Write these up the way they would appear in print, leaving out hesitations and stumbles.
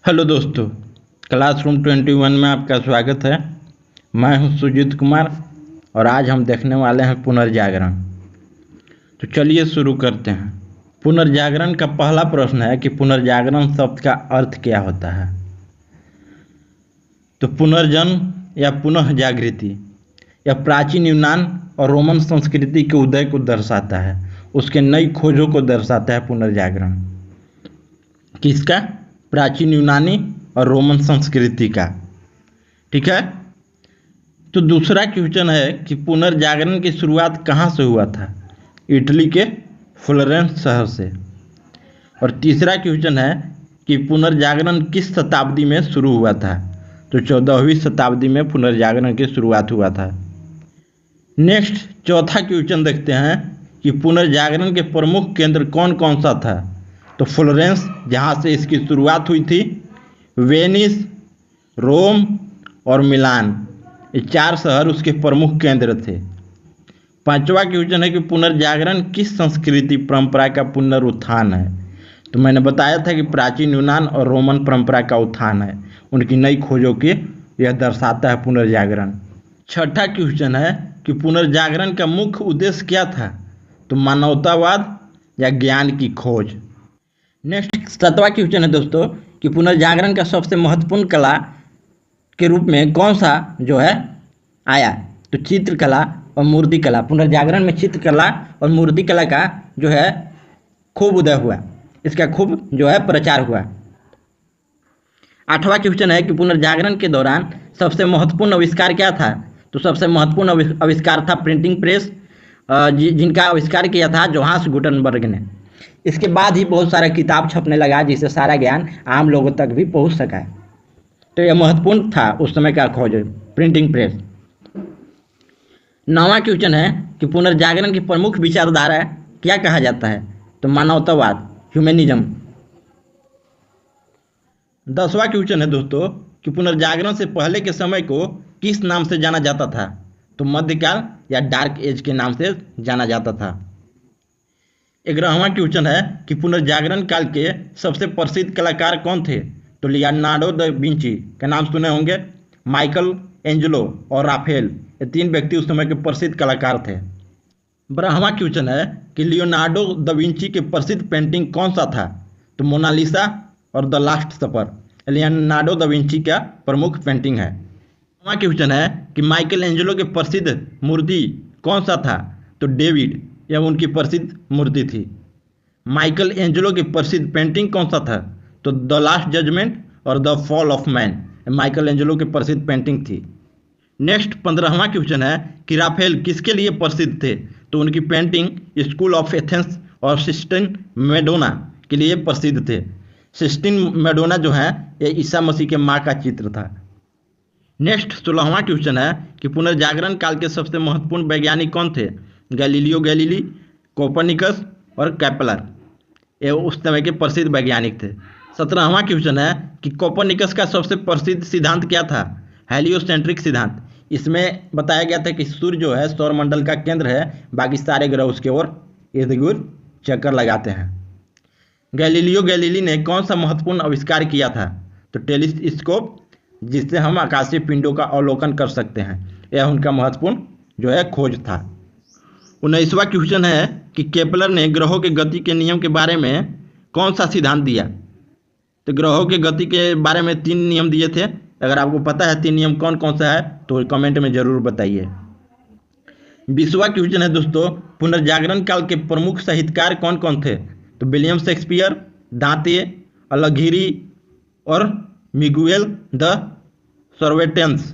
Hello दोस्तों, classroom 21 में आपका स्वागत है। मैं हूं सुजीत कुमार और आज हम देखने वाले हैं पुनर्जागरण। तो चलिए शुरू करते हैं। पुनर्जागरण का पहला प्रश्न है कि पुनर्जागरण शब्द का अर्थ क्या होता है। तो पुनर्जन्म या पुनः जागृति यह प्राचीन यूनान और रोमन संस्कृति के उदय को दर्शाता है, उसके नई खोजों को दर्शाता है पुनर्जागरण। किसका? प्राचीन यूनानी और रोमन संस्कृति का। ठीक है। तो दूसरा क्वेश्चन है कि पुनर्जागरण की शुरुआत कहाँ से हुआ था। इटली के फ्लोरेंस शहर से। और तीसरा क्वेश्चन है कि पुनर्जागरण किस शताब्दी में शुरू हुआ था। तो 14वीं शताब्दी में पुनर्जागरण की शुरुआत हुआ था। नेक्स्ट चौथा क्वेश्चन देखते हैं कि पुनर्जागरण के प्रमुख केंद्र कौन कौन सा था। तो फ्लोरेंस, जहाँ से इसकी शुरुआत हुई थी, वेनिस, रोम और मिलान, ये 4 शहर उसके प्रमुख केंद्र थे। पांचवा क्वेश्चन है कि पुनर्जागरण किस संस्कृति परंपरा का पुनरुत्थान है। तो मैंने बताया था कि प्राचीन यूनान और रोमन परंपरा का उत्थान है, उनकी नई खोजों की यह दर्शाता है पुनर्जागरण। छठा क्वेश्चन है कि पुनर्जागरण का मुख्य उद्देश्य क्या था। तो मानवतावाद या ज्ञान की खोज। नेक्स्ट 7वां क्वेश्चन है दोस्तों कि पुनर्जागरण का सबसे महत्वपूर्ण कला के रूप में कौन सा जो है आया। तो चित्रकला और मूर्तिकला। पुनर्जागरण में चित्रकला और मूर्तिकला का जो है खूब उदय हुआ, इसका खूब जो है प्रचार हुआ। 8वां क्वेश्चन है कि पुनर्जागरण के दौरान सबसे महत्वपूर्ण आविष्कार क्या था। तो सबसे महत्वपूर्ण आविष्कार था प्रिंटिंग प्रेस, जिनका आविष्कार किया था जोहान्स गुटेनबर्ग ने। इसके बाद ही बहुत सारा किताब छपने लगा, जिससे सारा ज्ञान आम लोगों तक भी पहुंच सका। तो यह महत्वपूर्ण था उस समय का खोज, प्रिंटिंग प्रेस। 9वां क्वेश्चन है कि पुनर्जागरण की प्रमुख विचारधारा क्या कहा जाता है। तो मानवतावाद, ह्यूमनिज्म। 10वां क्वेश्चन है दोस्तों कि पुनर्जागरण से पहले के समय को किस नाम से जाना जाता था। तो मध्यकाल या डार्क एज के नाम से जाना जाता था। 11वां क्वेश्चन है कि पुनर्जागरण काल के सबसे प्रसिद्ध कलाकार कौन थे। तो लियोनार्डो दा विंची का नाम सुने होंगे, माइकल एंजेलो और राफेल, ये 3 व्यक्ति उस समय के प्रसिद्ध कलाकार थे। 12वां क्वेश्चन है कि लियोनार्डो दा विंची के प्रसिद्ध पेंटिंग कौन सा था। तो मोनालिसा और the last supper Leonardo da Vinci का प्रमुख पेंटिंग है। 13वां क्वेश्चन है कि माइकल एंजेलो के प्रसिद्ध मूर्ति कौन सा था। तो डेविड, यह उनकी प्रसिद्ध मूर्ति थी। माइकल एंजेलो की प्रसिद्ध पेंटिंग कौन सा था। तो द लास्ट जजमेंट और the fall of man, Michael Angelo की प्रसिद्ध पेंटिंग थी। नेक्स्ट 15वां क्वेश्चन है कि राफेल किसके लिए प्रसिद्ध थे। तो उनकी पेंटिंग स्कूल ऑफ एथेंस और सिस्टीन मैडोना के लिए प्रसिद्ध थे। सिस्टीन मैडोना जो है ये ईसा मसीह के माँ का चित्र था। नेक्स्ट 16वां क्वेश्चन है कि पुनर्जागरण काल के सबसे महत्वपूर्ण वैज्ञानिक कौन थे। गैलीलियो गैलीली, कोपरनिकस और केपलर, ये उस समय के प्रसिद्ध वैज्ञानिक थे। 17वां क्वेश्चन है कि कोपरनिकस का सबसे प्रसिद्ध सिद्धांत क्या था। हेलियोसेंट्रिक सिद्धांत। इसमें बताया गया था कि सूर्य जो है सौरमंडल का केंद्र है, बाकी सारे ग्रह उसके ओर इर्द गिर्द चक्कर लगाते हैं। गैलीलियो गैलीली ने कौन सा महत्वपूर्ण आविष्कार किया था। तो टेलीस्कोप, जिससे हम आकाशीय पिंडों का अवलोकन कर सकते हैं, यह उनका महत्वपूर्ण जो है खोज था। 19वां क्वेश्चन है कि केपलर ने ग्रहों के गति के नियम के बारे में कौन सा सिद्धांत दिया। तो ग्रहों के गति के बारे में 3 नियम दिए थे। अगर आपको पता है 3 नियम कौन कौन सा है तो कमेंट में जरूर बताइए। 20वां क्वेश्चन है दोस्तों, पुनर्जागरण काल के प्रमुख साहित्यकार कौन कौन थे। तो विलियम शेक्सपियर, दांते अलघिरी और मिगुएल द सर्वेंटेस।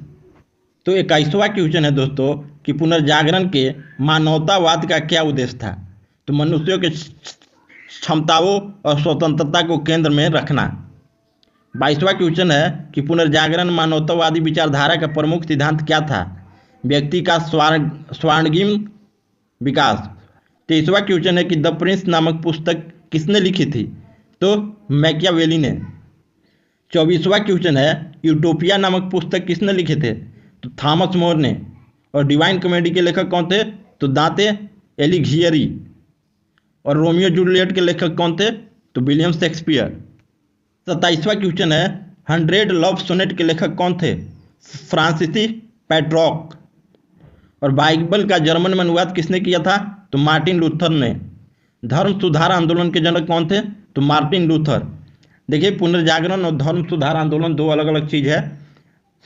तो 21वां क्वेश्चन है दोस्तों कि पुनर्जागरण के मानवतावाद का क्या उद्देश्य था। तो मनुष्यों के क्षमताओं और स्वतंत्रता को केंद्र में रखना। 22वां क्वेश्चन है कि पुनर्जागरण मानवतावादी विचारधारा का प्रमुख सिद्धांत क्या था। व्यक्ति का स्वर्णिम विकास। 23वां क्वेश्चन है कि द प्रिंस नामक पुस्तक किसने लिखी थी। तो मैकियावेली ने। 24वां क्वेश्चन है यूटोपिया नामक पुस्तक किसने लिखे थे। तो थॉमस मोर ने। और डिवाइन कॉमेडी के लेखक कौन थे। तो दांते एलिघियरी। और रोमियो जूलियट के लेखक कौन थे। तो विलियम शेक्सपियर। 27वां क्वेश्चन है 100 लव सोनेट के लेखक कौन थे? फ्रांसीसी पेट्रॉक। और बाइबल का जर्मन में अनुवाद किसने किया था? तो मार्टिन लूथर ने। धर्म सुधार आंदोलन के जनक कौन थे? तो मार्टिन लूथर। देखिए, पुनर्जागरण और धर्म सुधार आंदोलन दो अलग अलग चीज़ है।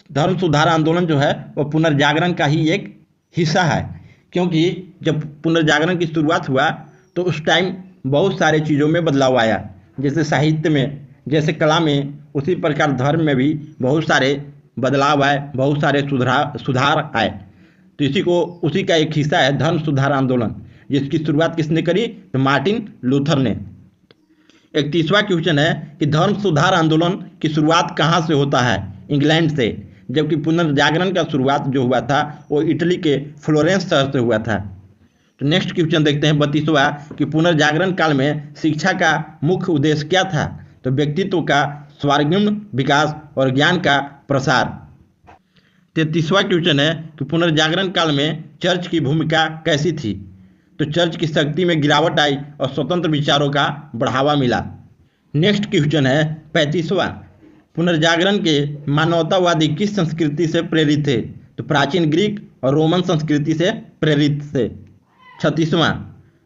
धर्म सुधार आंदोलन जो है वो पुनर्जागरण का ही एक हिस्सा है, क्योंकि जब पुनर्जागरण की शुरुआत हुआ तो उस टाइम बहुत सारे चीज़ों में बदलाव आया, जैसे साहित्य में, जैसे कला में, उसी प्रकार धर्म में भी बहुत सारे बदलाव आए, बहुत सारे सुधार आए। तो उसी का एक हिस्सा है धर्म सुधार आंदोलन, जिसकी शुरुआत किसने करी? तो मार्टिन लूथर ने। 31वां क्वेश्चन है कि धर्म सुधार आंदोलन की शुरुआत कहाँ से होता है? इंग्लैंड से। जबकि पुनर्जागरण का शुरुआत जो हुआ था वो इटली के फ्लोरेंस शहर से हुआ था। तो नेक्स्ट क्वेश्चन देखते हैं 32वां कि पुनर्जागरण काल में शिक्षा का मुख्य उद्देश्य क्या था? तो व्यक्तित्व का सर्वांगीण विकास और ज्ञान का प्रसार। 33वां क्वेश्चन है कि पुनर्जागरण काल में चर्च की भूमिका कैसी थी? तो चर्च की शक्ति में गिरावट आई और स्वतंत्र विचारों का बढ़ावा मिला। नेक्स्ट क्वेश्चन है 35वां, पुनर्जागरण के मानवतावादी किस संस्कृति से प्रेरित थे? तो प्राचीन ग्रीक और रोमन संस्कृति से प्रेरित थे। 36वां,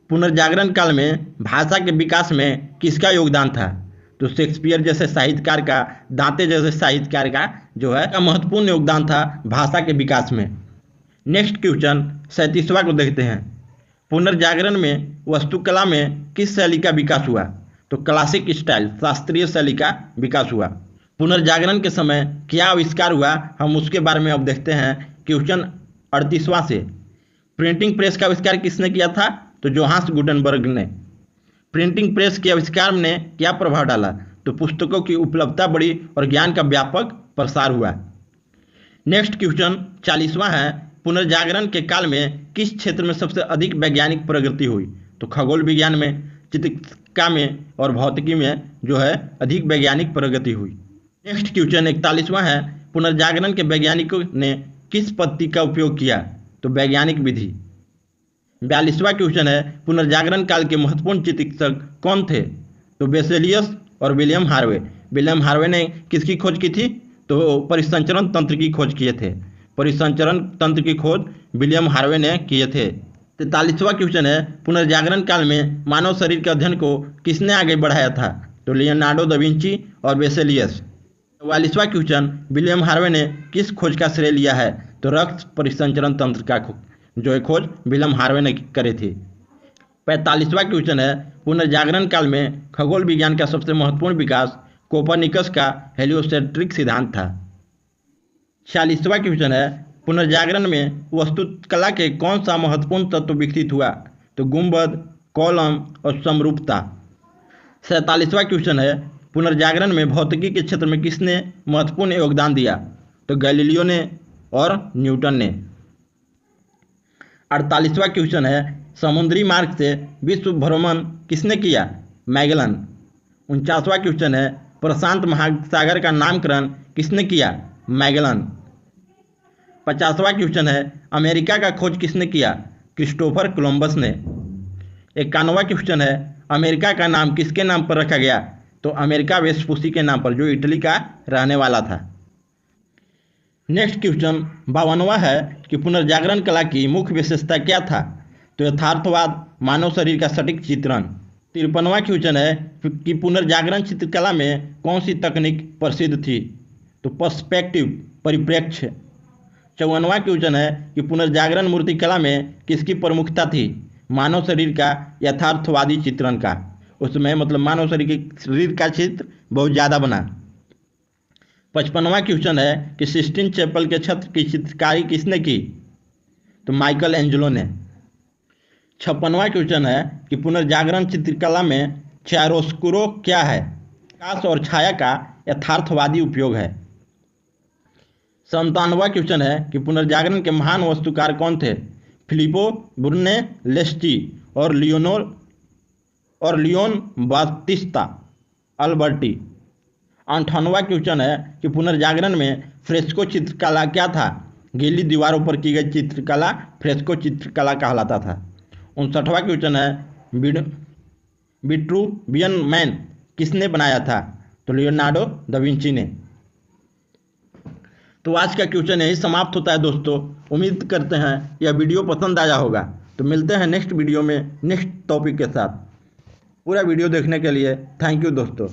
पुनर्जागरण काल में भाषा के विकास में किसका योगदान था? तो शेक्सपियर जैसे साहित्यकार का, दांते जैसे साहित्यकार का जो है महत्वपूर्ण योगदान था भाषा के विकास में। नेक्स्ट क्वेश्चन 37वां को देखते हैं, पुनर्जागरण में वास्तुकला में किस शैली का विकास हुआ? तो क्लासिक स्टाइल, शास्त्रीय शैली का विकास हुआ। पुनर्जागरण के समय क्या आविष्कार हुआ, हम उसके बारे में अब देखते हैं क्वेश्चन 38वां से। प्रिंटिंग प्रेस का आविष्कार किसने किया था? तो जोहान्स गुटेनबर्ग ने। प्रिंटिंग प्रेस के आविष्कार ने क्या प्रभाव डाला? तो पुस्तकों की उपलब्धता बढ़ी और ज्ञान का व्यापक प्रसार हुआ। नेक्स्ट क्वेश्चन 40वां है, पुनर्जागरण के काल में किस क्षेत्र में सबसे अधिक वैज्ञानिक प्रगति हुई? तो खगोल विज्ञान में, चिकित्सा में और भौतिकी में जो है अधिक वैज्ञानिक प्रगति हुई। नेक्स्ट क्वेश्चन 41वां है, पुनर्जागरण के वैज्ञानिकों ने किस पद्धति का उपयोग किया? तो वैज्ञानिक विधि। 42वां क्वेश्चन है, पुनर्जागरण काल के महत्वपूर्ण चिकित्सक कौन थे? तो बेसेलियस और विलियम हार्वे। विलियम हार्वे ने किसकी खोज की थी? तो परिसंचरण तंत्र की खोज किए थे। परिसंचरण तंत्र की खोज विलियम हार्वे ने किए थे। 43वां क्वेश्चन है, पुनर्जागरण काल में मानव शरीर के अध्ययन को किसने आगे बढ़ाया था? तो लियोनार्डो दा विंची और बेसेलियस। 44वां क्वेश्चन, विलियम हार्वे ने किस खोज का श्रेय लिया है? तो रक्त परिसंचरण तंत्र का जो है खोज विलियम हार्वे ने करे थे। 45वां क्वेश्चन है, पुनर्जागरण काल में खगोल विज्ञान का सबसे महत्वपूर्ण विकास कोपरनिकस का हेलियोसेंट्रिक सिद्धांत था। 46वां क्वेश्चन है, पुनर्जागरण में वास्तुकला के कौन सा महत्वपूर्ण तत्व विकसित हुआ? तो गुंबद, कॉलम और समरूपता। 47वां क्वेश्चन है, पुनर्जागरण में भौतिकी के क्षेत्र में किसने महत्वपूर्ण योगदान दिया? तो गैलीलियो ने और न्यूटन ने। 48वां क्वेश्चन है, समुद्री मार्ग से विश्व भ्रमण किसने किया? मैगलन। 49वां क्वेश्चन है, प्रशांत महासागर का नामकरण किसने किया? मैगलन। 50वां क्वेश्चन है, अमेरिका का खोज किसने किया? क्रिस्टोफर कोलंबस ने। 51वां क्वेश्चन है, अमेरिका का नाम किसके नाम पर रखा गया? तो अमेरिका वेस्पुसी के नाम पर, जो इटली का रहने वाला था। नेक्स्ट क्वेश्चन 52वां है कि पुनर्जागरण कला की मुख्य विशेषता क्या था? तो यथार्थवाद, मानव शरीर का सटीक चित्रण। 53वां क्वेश्चन है कि पुनर्जागरण चित्रकला में कौन सी तकनीक प्रसिद्ध थी? तो पर्सपेक्टिव, परिप्रेक्ष्य। 54वां क्वेश्चन है कि पुनर्जागरण मूर्तिकला में किसकी प्रमुखता थी? मानव शरीर का यथार्थवादी चित्रण का। उसमें मतलब मानव शरीर का चित्र बहुत ज़्यादा बना। 55वां क्वेश्चन है कि सिस्टीन चैपल के छत्र की चित्रकारी किसने की? तो माइकल एंजेलो ने। 56वां क्वेश्चन है कि पुनर्जागरण चित्रकला में चियारोस्कुरो क्या है? प्रकाश और छाया का यथार्थवादी उपयोग है। 57वां क्वेश्चन है कि पुनर्जागरण के महान वास्तुकार कौन थे? फिलिपो ब्रुनेलेस्टी और लियोन बातिस्ता अल्बर्टी। 58वां क्वेश्चन है कि पुनर्जागरण में फ्रेस्को चित्रकला क्या था? गीली दीवारों पर की गई चित्रकला फ्रेस्को चित्रकला कहलाता था। 59वां क्वेश्चन है, विट्रूवियन मैन किसने बनाया था? तो लियोनार्डो दा विंची ने। तो आज का क्वेश्चन यही समाप्त होता है दोस्तों। उम्मीद करते हैं यह वीडियो पसंद आया होगा। तो मिलते हैं नेक्स्ट वीडियो में नेक्स्ट टॉपिक के साथ। पूरा वीडियो देखने के लिए थैंक यू दोस्तों।